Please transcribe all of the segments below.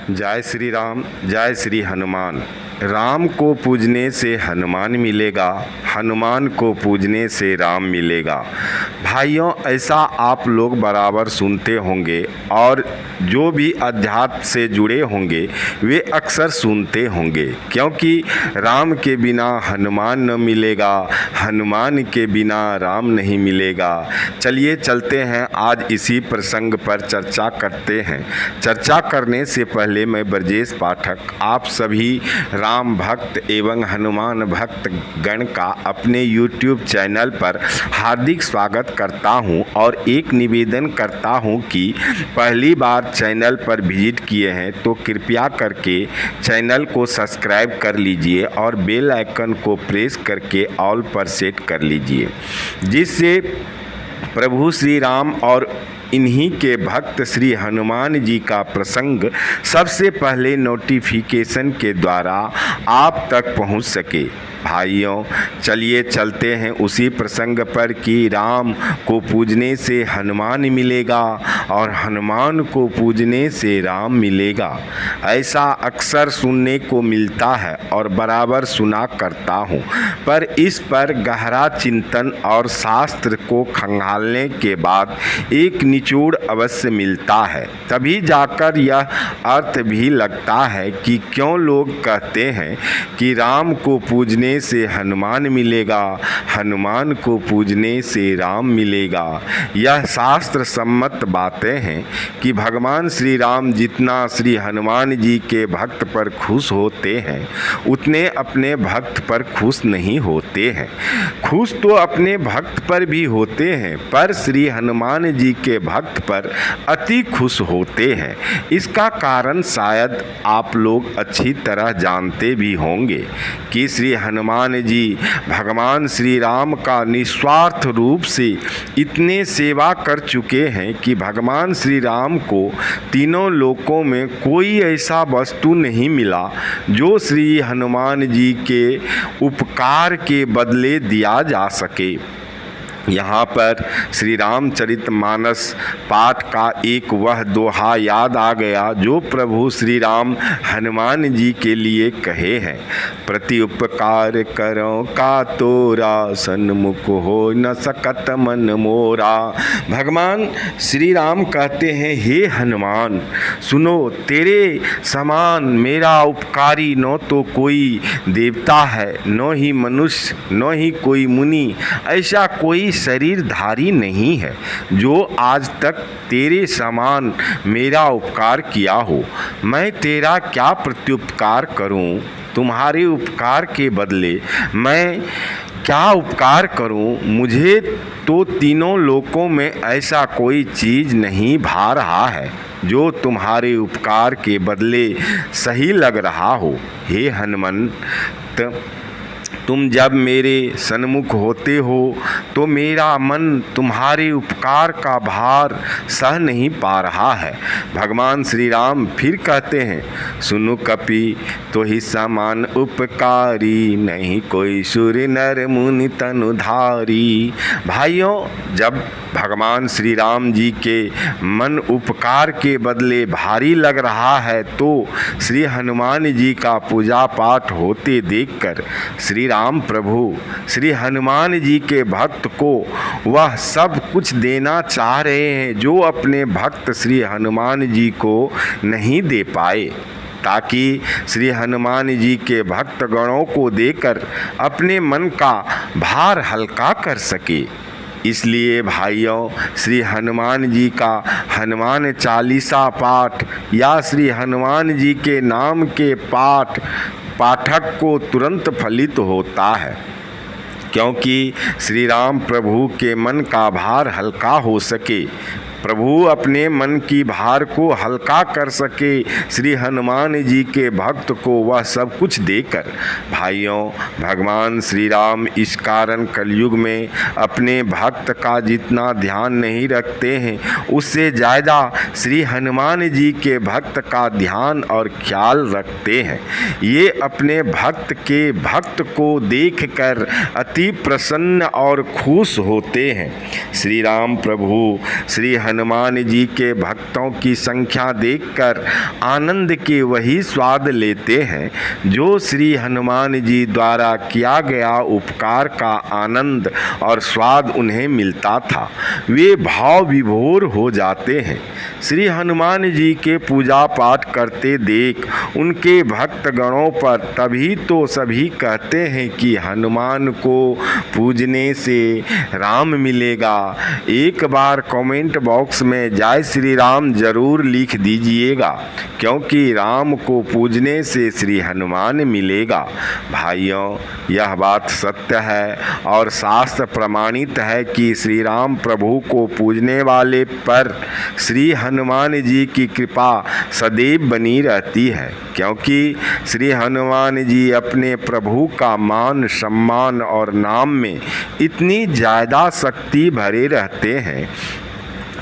जय श्री राम, जय श्री हनुमान। राम को पूजने से हनुमान मिलेगा, हनुमान को पूजने से राम मिलेगा। भाइयों, ऐसा आप लोग बराबर सुनते होंगे और जो भी अध्यात्म से जुड़े होंगे वे अक्सर सुनते होंगे, क्योंकि राम के बिना हनुमान न मिलेगा, हनुमान के बिना राम नहीं मिलेगा। चलिए चलते हैं, आज इसी प्रसंग पर चर्चा करते हैं। चर्चा करने से पहले मैं ब्रजेश पाठक आप सभी राम भक्त एवं हनुमान भक्त गण का अपने YouTube चैनल पर हार्दिक स्वागत करता हूं और एक निवेदन करता हूं कि पहली बार चैनल पर विजिट किए हैं तो कृपया करके चैनल को सब्सक्राइब कर लीजिए और बेल आइकन को प्रेस करके ऑल पर सेट कर लीजिए, जिससे प्रभु श्री राम और इन्हीं के भक्त श्री हनुमान जी का प्रसंग सबसे पहले नोटिफिकेशन के द्वारा आप तक पहुंच सके। भाइयों, चलिए चलते हैं उसी प्रसंग पर कि राम को पूजने से हनुमान मिलेगा और हनुमान को पूजने से राम मिलेगा। ऐसा अक्सर सुनने को मिलता है और बराबर सुना करता हूँ, पर इस पर गहरा चिंतन और शास्त्र को खंगालने के बाद एक निचोड़ अवश्य मिलता है, तभी जाकर यह अर्थ भी लगता है कि क्यों लोग कहते हैं कि राम को पूजने से हनुमान मिलेगा, हनुमान को पूजने से राम मिलेगा। यह शास्त्र सम्मत बातें हैं कि भगवान श्री राम जितना श्री हनुमान जी के भक्त पर खुश होते हैं उतने अपने भक्त पर खुश नहीं होते हैं। खुश तो अपने भक्त पर भी होते हैं, पर श्री हनुमान जी के भक्त पर अति खुश होते हैं। इसका कारण शायद आप लोग अच्छी तरह जानते भी होंगे कि श्री हनुमान जी भगवान श्री राम का निस्वार्थ रूप से इतने सेवा कर चुके हैं कि भगवान श्री राम को तीनों लोकों में कोई ऐसा वस्तु नहीं मिला जो श्री हनुमान जी के उपकार के बदले दिया जा सके। यहाँ पर श्री रामचरितमानस पाठ का एक वह दोहा याद आ गया जो प्रभु श्री राम हनुमान जी के लिए कहे हैं। प्रति उपकार करो का तोरा, सन्मुख हो न सकत मन मोरा। भगवान श्री राम कहते हैं, हे हनुमान सुनो, तेरे समान मेरा उपकारी न तो कोई देवता है, न ही मनुष्य, न ही कोई मुनि, ऐसा कोई शरीरधारी नहीं है जो आज तक तेरे समान मेरा उपकार किया हो। मैं तेरा क्या प्रत्युपकार करूं? तुम्हारे उपकार के बदले मैं क्या उपकार करूं? मुझे तो तीनों लोकों में ऐसा कोई चीज़ नहीं भा रहा है जो तुम्हारे उपकार के बदले सही लग रहा हो। हे हनुमंत, तुम जब मेरे सन्मुख होते हो तो मेरा मन तुम्हारे उपकार का भार सह नहीं पा रहा है। भगवान श्री राम फिर कहते हैं, सुनो कपि तो ही समान उपकारी, नहीं कोई सुर नर मुनि तनुधारी। भाइयों, जब भगवान श्री राम जी के मन उपकार के बदले भारी लग रहा है तो श्री हनुमान जी का पूजा पाठ होते देखकर श्री राम प्रभु श्री हनुमान जी के भक्त को वह सब कुछ देना चाह रहे हैं जो अपने भक्त श्री हनुमान जी को नहीं दे पाए, ताकि श्री हनुमान जी के भक्त गणों को देकर अपने मन का भार हल्का कर सके। इसलिए भाइयों, श्री हनुमान जी का हनुमान चालीसा पाठ या श्री हनुमान जी के नाम के पाठक को तुरंत फलित होता है, क्योंकि श्री राम प्रभु के मन का भार हल्का हो सके, प्रभु अपने मन की भार को हल्का कर सके, श्री हनुमान जी के भक्त को वह सब कुछ देकर। भाइयों, भगवान श्री राम इस कारण कलयुग में अपने भक्त का जितना ध्यान नहीं रखते हैं उससे ज़्यादा श्री हनुमान जी के भक्त का ध्यान और ख्याल रखते हैं। ये अपने भक्त को देखकर अति प्रसन्न और खुश होते हैं। श्री राम प्रभु श्री हनुमान जी के भक्तों की संख्या देखकर आनंद के वही स्वाद लेते हैं जो श्री हनुमान जी द्वारा किया गया उपकार का आनंद और स्वाद उन्हें मिलता था। वे भाव विभोर हो जाते हैं। श्री हनुमान जी के पूजा पाठ करते देख उनके भक्तगणों पर तभी तो सभी कहते हैं कि हनुमान को पूजने से राम मिलेगा। एक बार कमेंट बॉक्स में जय श्री राम जरूर लिख दीजिएगा, क्योंकि राम को पूजने से श्री हनुमान मिलेगा। भाइयों, यह बात सत्य है और शास्त्र प्रमाणित है कि श्री राम प्रभु को पूजने वाले पर श्री हनुमान जी की कृपा सदैव बनी रहती है, क्योंकि श्री हनुमान जी अपने प्रभु का मान सम्मान और नाम में इतनी ज़्यादा शक्ति भरे रहते हैं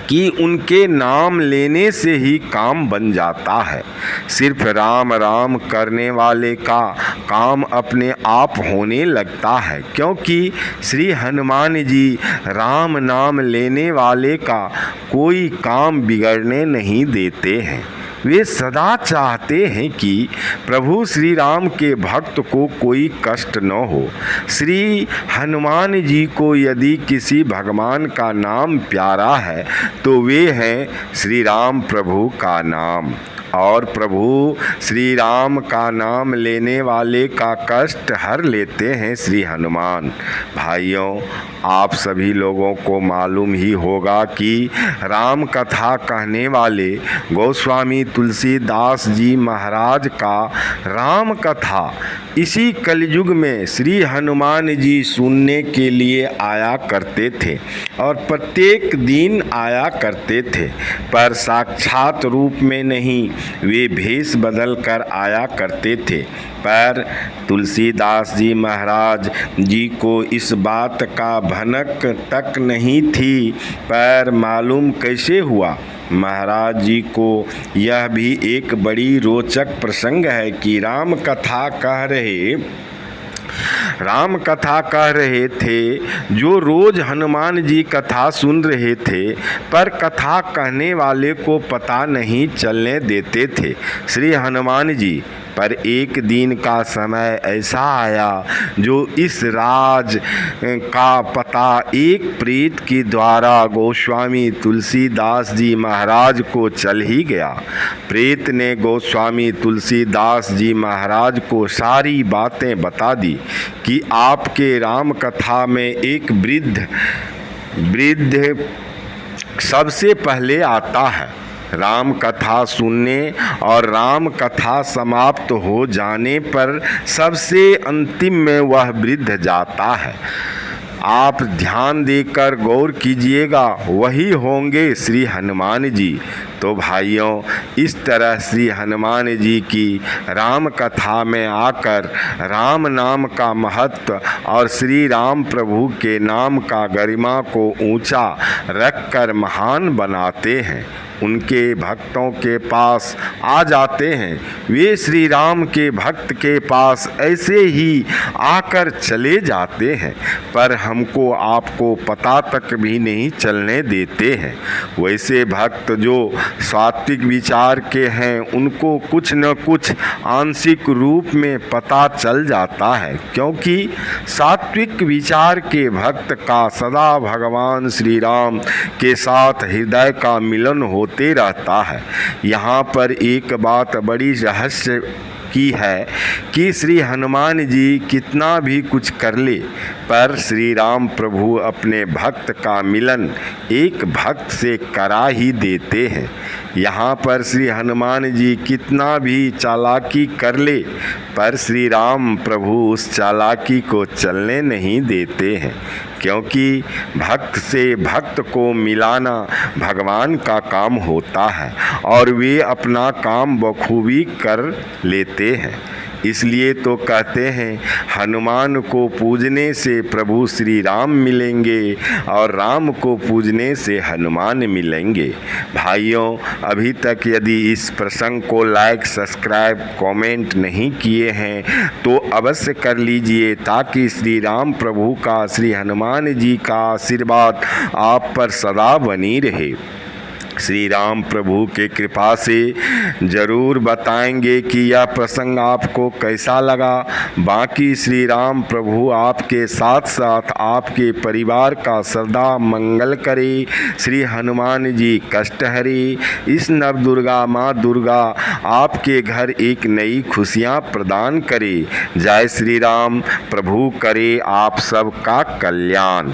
कि उनके नाम लेने से ही काम बन जाता है। सिर्फ राम राम करने वाले का काम अपने आप होने लगता है, क्योंकि श्री हनुमान जी राम नाम लेने वाले का कोई काम बिगड़ने नहीं देते हैं। वे सदा चाहते हैं कि प्रभु श्री राम के भक्त को कोई कष्ट न हो। श्री हनुमान जी को यदि किसी भगवान का नाम प्यारा है तो वे हैं श्री राम प्रभु का नाम, और प्रभु श्री राम का नाम लेने वाले का कष्ट हर लेते हैं श्री हनुमान। भाइयों, आप सभी लोगों को मालूम ही होगा कि राम कथा कहने वाले गोस्वामी तुलसीदास जी महाराज का राम कथा इसी कलयुग में श्री हनुमान जी सुनने के लिए आया करते थे और प्रत्येक दिन आया करते थे, पर साक्षात रूप में नहीं, वे भेष बदल कर आया करते थे। पर तुलसीदास जी महाराज जी को इस बात का भनक तक नहीं थी, पर मालूम कैसे हुआ। महाराज जी को यह भी एक बड़ी रोचक प्रसंग है कि राम कथा कह रहे थे, जो रोज हनुमान जी कथा सुन रहे थे, पर कथा कहने वाले को पता नहीं चलने देते थे श्री हनुमान जी। पर एक दिन का समय ऐसा आया जो इस राज का पता एक प्रेत के द्वारा गोस्वामी तुलसीदास जी महाराज को चल ही गया। प्रेत ने गोस्वामी तुलसीदास जी महाराज को सारी बातें बता दी कि आपके राम कथा में एक वृद्ध सबसे पहले आता है। राम कथा सुनने और राम कथा समाप्त हो जाने पर सबसे अंतिम में वह वृद्ध जाता है। आप ध्यान देकर गौर कीजिएगा, वही होंगे श्री हनुमान जी। तो भाइयों, इस तरह श्री हनुमान जी की राम कथा में आकर राम नाम का महत्व और श्री राम प्रभु के नाम का गरिमा को ऊंचा रखकर महान बनाते हैं। उनके भक्तों के पास आ जाते हैं। वे श्री राम के भक्त के पास ऐसे ही आकर चले जाते हैं, पर हमको आपको पता तक भी नहीं चलने देते हैं। वैसे भक्त जो सात्विक विचार के हैं, उनको कुछ न कुछ आंशिक रूप में पता चल जाता है, क्योंकि सात्विक विचार के भक्त का सदा भगवान श्री राम के साथ हृदय का मिलन होता रहता है। यहाँ पर एक बात बड़ी रहस्य की है कि श्री हनुमान जी कितना भी कुछ कर ले, पर श्री राम प्रभु अपने भक्त का मिलन एक भक्त से करा ही देते हैं। यहाँ पर श्री हनुमान जी कितना भी चालाकी कर ले, पर श्री राम प्रभु उस चालाकी को चलने नहीं देते हैं, क्योंकि भक्त से भक्त को मिलाना भगवान का काम होता है और वे अपना काम बखूबी कर लेते हैं। इसलिए तो कहते हैं, हनुमान को पूजने से प्रभु श्री राम मिलेंगे और राम को पूजने से हनुमान मिलेंगे। भाइयों, अभी तक यदि इस प्रसंग को लाइक, सब्सक्राइब, कमेंट नहीं किए हैं तो अवश्य कर लीजिए, ताकि श्री राम प्रभु का, श्री हनुमान जी का आशीर्वाद आप पर सदा बनी रहे। श्री राम प्रभु के कृपा से ज़रूर बताएंगे कि यह प्रसंग आपको कैसा लगा। बाकी श्री राम प्रभु आपके साथ साथ आपके परिवार का सदा मंगल करे। श्री हनुमान जी कष्ट हरे। इस नव दुर्गा माँ दुर्गा आपके घर एक नई खुशियाँ प्रदान करे। जय श्री राम। प्रभु करे आप सबका कल्याण।